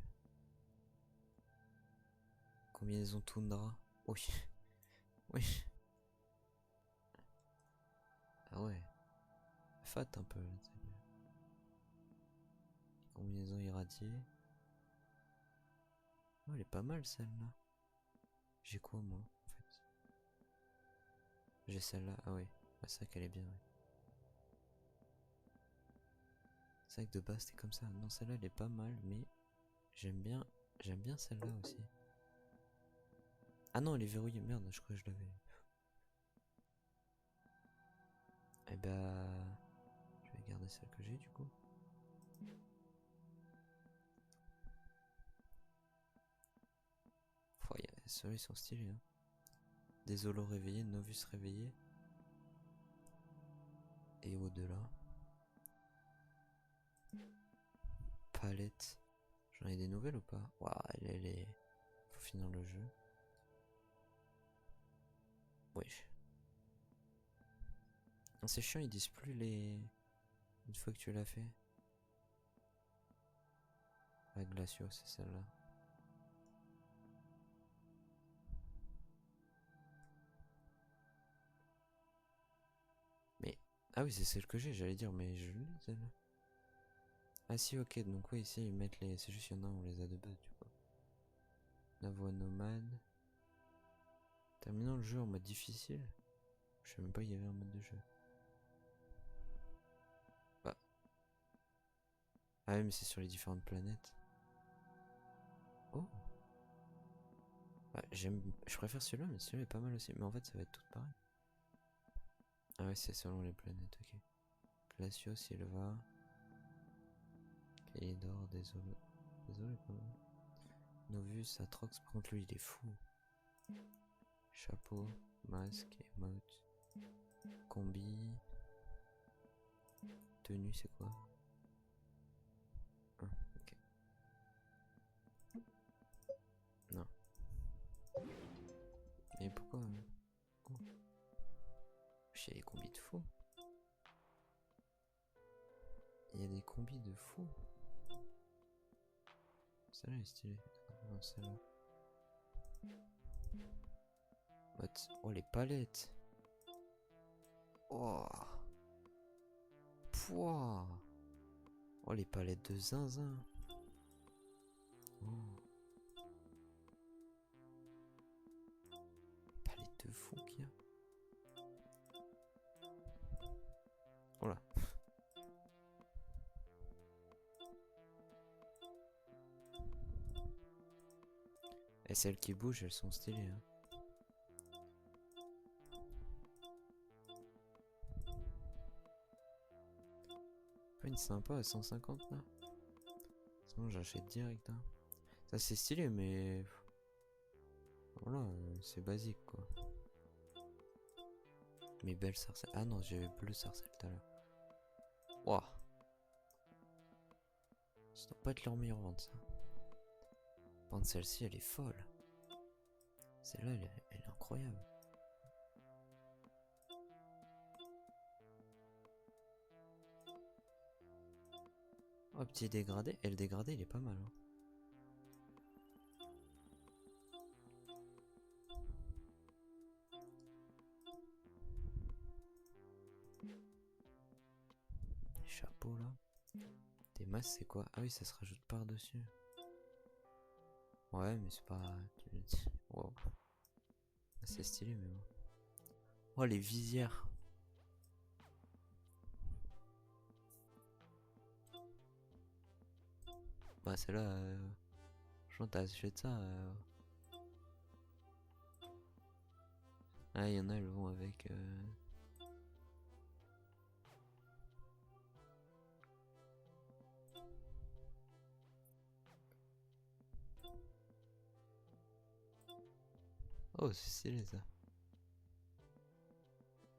Combinaison toundra. Oui. Oui. Ah ouais. Fat un peu la tenue. Combinaison irradiée. Oh elle est pas mal celle-là. J'ai quoi moi en fait? J'ai celle-là. Ah oui. Bah, c'est vrai qu'elle est bien ouais. C'est vrai que de base c'était comme ça. Non celle-là elle est pas mal mais j'aime bien. J'aime bien celle-là aussi. Ah non elle est verrouillée. Merde je crois que je l'avais. Eh bah... Je vais garder celle que j'ai du coup. Ceux-là ils sont stylés hein. Des holos réveillés, Novus réveillé. Et au-delà. Palette. J'en ai des nouvelles ou pas? Waouh, elle est... Faut finir le jeu. Wesh. C'est chiant, ils disent plus les... Une fois que tu l'as fait. La Glacio, c'est celle-là. Mais... Ah oui, c'est celle que j'ai, j'allais dire, mais je l'ai celle-là. Ah si, ok, donc oui, ici ils mettent les... C'est juste il y en a, on les a de base du coup. La voie nomade. Terminant le jeu en mode difficile. Je sais même pas qu'il y avait un mode de jeu. Bah. Ah oui, mais c'est sur les différentes planètes. Oh. Bah, je préfère celui-là, mais celui-là est pas mal aussi. Mais en fait, ça va être tout pareil. Ah ouais, c'est selon les planètes, ok. Glacio, Silva. Calidor, désolé. Désolé, pas mal. Novus, Atrox, par contre, lui, il est fou. Chapeau, masque, emote. Combi. Tenue, c'est quoi? Ah, ok. Non. Mais pourquoi oh. Il y a des combis de fou. Il y a des combis de fou. Celle-là est stylée. Non, celle-là. What? Oh, les palettes. Oh. Pouah. Oh, les palettes de zinzin. Oh. Palette de fou qu'il y a. Oh là. Et celles qui bougent, elles sont stylées. Hein. Pas une sympa à 150 là. Sinon j'achète direct. Hein. Ça c'est stylé mais... Voilà, c'est basique quoi. Mais belle sarcelle. Ah non, j'avais bleu sarcelle tout à l'heure. Waouh. Ça doit pas être leur meilleure vente ça. Par contre celle-ci elle est folle. Celle-là elle est incroyable. Oh petit dégradé. Et le dégradé il est pas mal. Hein. Les chapeaux là. Des masses c'est quoi? Ah oui ça se rajoute par dessus. Ouais mais c'est pas... Wow. C'est stylé mais bon. Oh les visières. Bah celle-là... Franchement t'as acheté ça... Ah il y en a elles vont avec... Oh c'est stylé ça.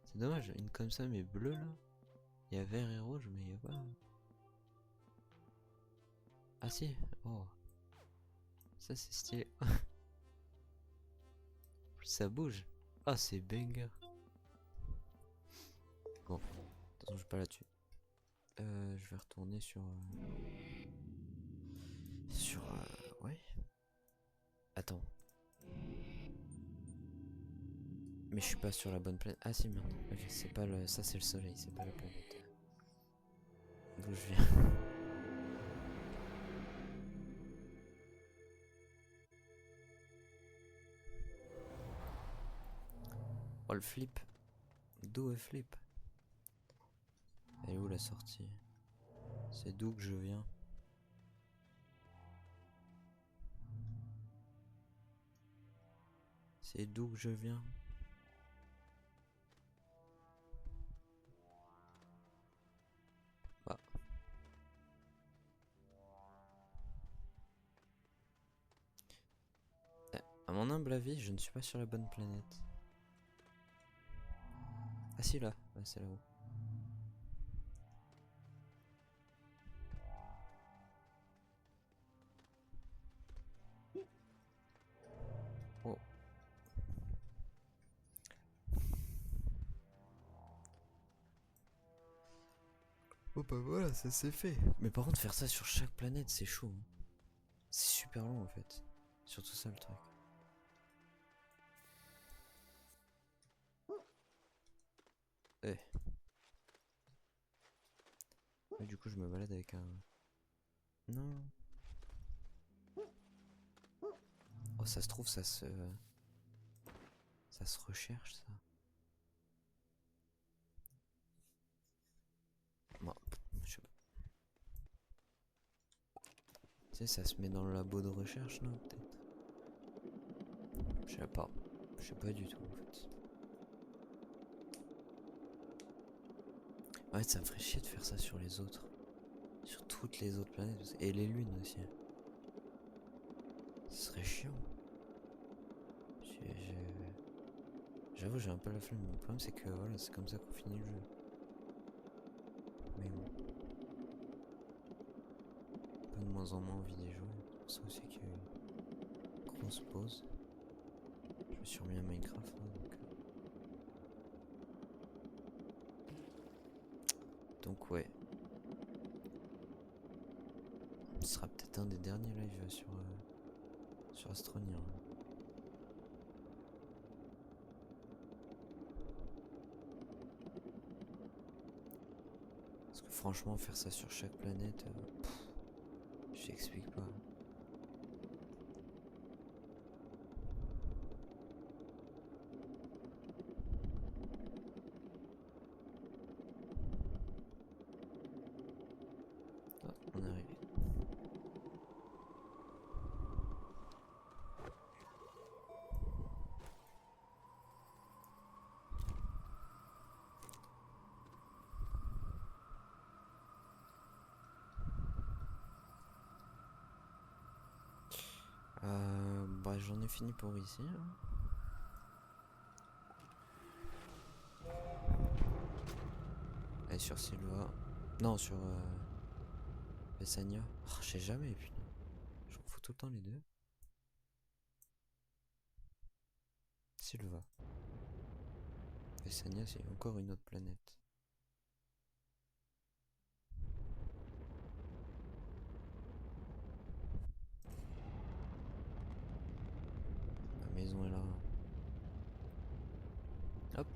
C'est dommage, une comme ça mais bleue là. Il y a vert et rouge mais il y a pas... Ah si, oh. Ça c'est stylé. Ça bouge. Ah c'est banger. Bon, de toute façon je vais pas là-dessus. Je vais retourner sur... Ouais. Attends. Mais je suis pas sur la bonne planète. Ah si merde. Ok, c'est pas le... Ça c'est le soleil, c'est pas la planète. D'où je viens. Oh le flip. D'où est flip? Elle est où la sortie? C'est d'où que je viens? C'est d'où que je viens? Bah. À mon humble avis, je ne suis pas sur la bonne planète. Ah si là, c'est là-haut. Oh. Bon bah voilà, ça c'est fait. Mais par contre, faire ça sur chaque planète, c'est chaud, hein. C'est super long en fait. Surtout ça le truc. Eh. Ouais, du coup, je me balade avec un. Non. Oh, ça se trouve, ça se. Ça se recherche, ça. Bon, je sais pas. Tu sais, ça se met dans le labo de recherche, non, peut-être. Je sais pas. Je sais pas du tout, en fait. Ouais, ça me ferait chier de faire ça sur les autres. Sur toutes les autres planètes. Et les lunes aussi. Ce serait chiant. J'avoue, j'ai un peu la flemme. Le problème, c'est que voilà, c'est comme ça qu'on finit le jeu. Mais bon. Un peu de moins en moins envie d'y jouer. C'est pour ça aussi qu'il y a eu une grosse pause. Je me suis remis à Minecraft là, donc ouais. Ce sera peut-être un des derniers lives sur Astroneer. Parce que franchement, faire ça sur chaque planète, je t'explique pas. Ah, on est arrivé. Bah j'en ai fini pour ici, hein. Et sur Silva. Non, sur Vessania. Oh, je sais jamais, putain. Je confonds tout le temps les deux. Silva. Vessania, c'est encore une autre planète. Ma maison est là. Hop.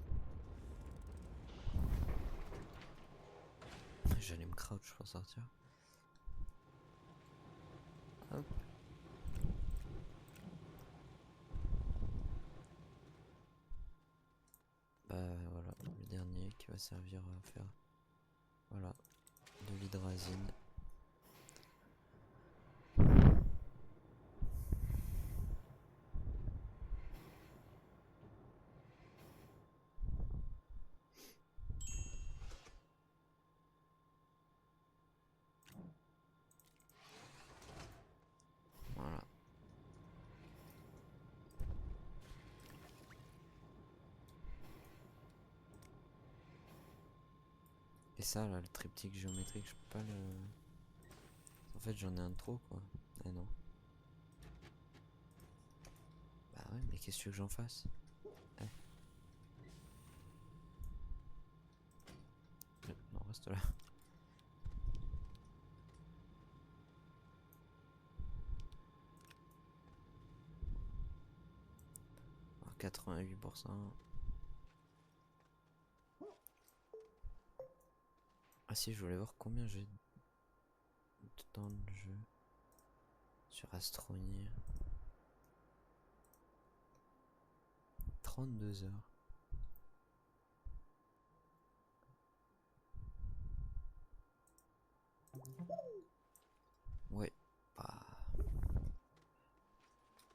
J'allais me crouch pour sortir. Hop. Bah voilà, le dernier qui va servir à faire. Voilà, de l'hydrazine. Voilà. Et ça là, le triptyque géométrique, je peux pas le. En fait, j'en ai un de trop quoi. Eh non. Bah ouais, mais qu'est-ce que tu veux que j'en fasse? Eh. Non, reste là. 88%. Ah si, je voulais voir combien j'ai de temps de jeu sur Astroneer. 32 heures. Ouais, bah.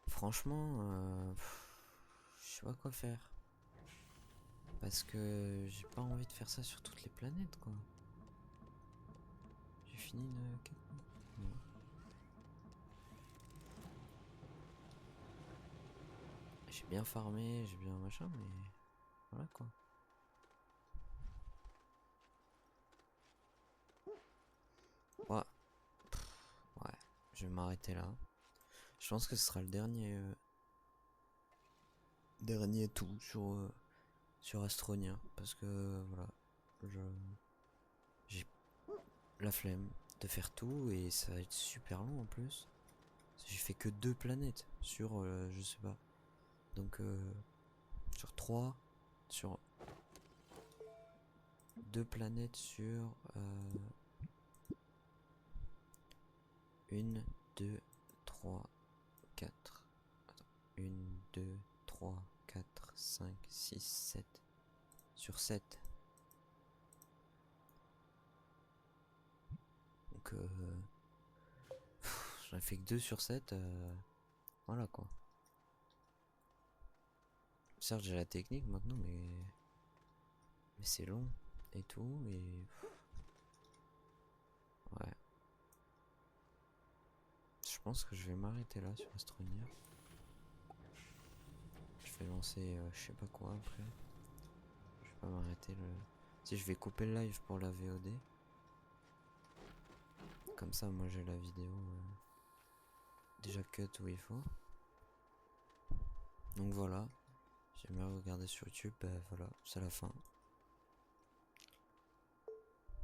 Franchement, je sais pas quoi faire. Parce que j'ai pas envie de faire ça sur toutes les planètes quoi. J'ai fini une quête. Non. J'ai bien farmé, j'ai bien machin, mais voilà quoi. Ouais, ouais, je vais m'arrêter là. Je pense que ce sera le dernier tout sur Astronia parce que voilà, j'ai la flemme de faire tout et ça va être super long en plus. J'ai fait que 2 planètes sur, je sais pas. Donc, sur 3, sur 2 planètes sur 1, 2, 3, 4. Attends. 1, 2, 3, 4, 5, 6, 7. Sur 7. Donc, j'en ai fait que 2 sur 7. Voilà quoi. Certes, j'ai la technique maintenant, mais c'est long et tout. Et ouais. Je pense que je vais m'arrêter là sur Astroneer. Je vais lancer je sais pas quoi après. Je vais pas m'arrêter le. Si je vais couper le live pour la VOD. Comme ça, moi j'ai la vidéo déjà cut où il faut. Donc voilà. J'aimerais regarder sur YouTube. Ben voilà, c'est la fin.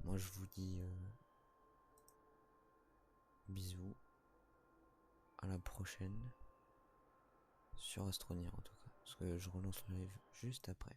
Moi je vous dis bisous. À la prochaine. Sur Astroneer en tout cas. Parce que je relance le live juste après.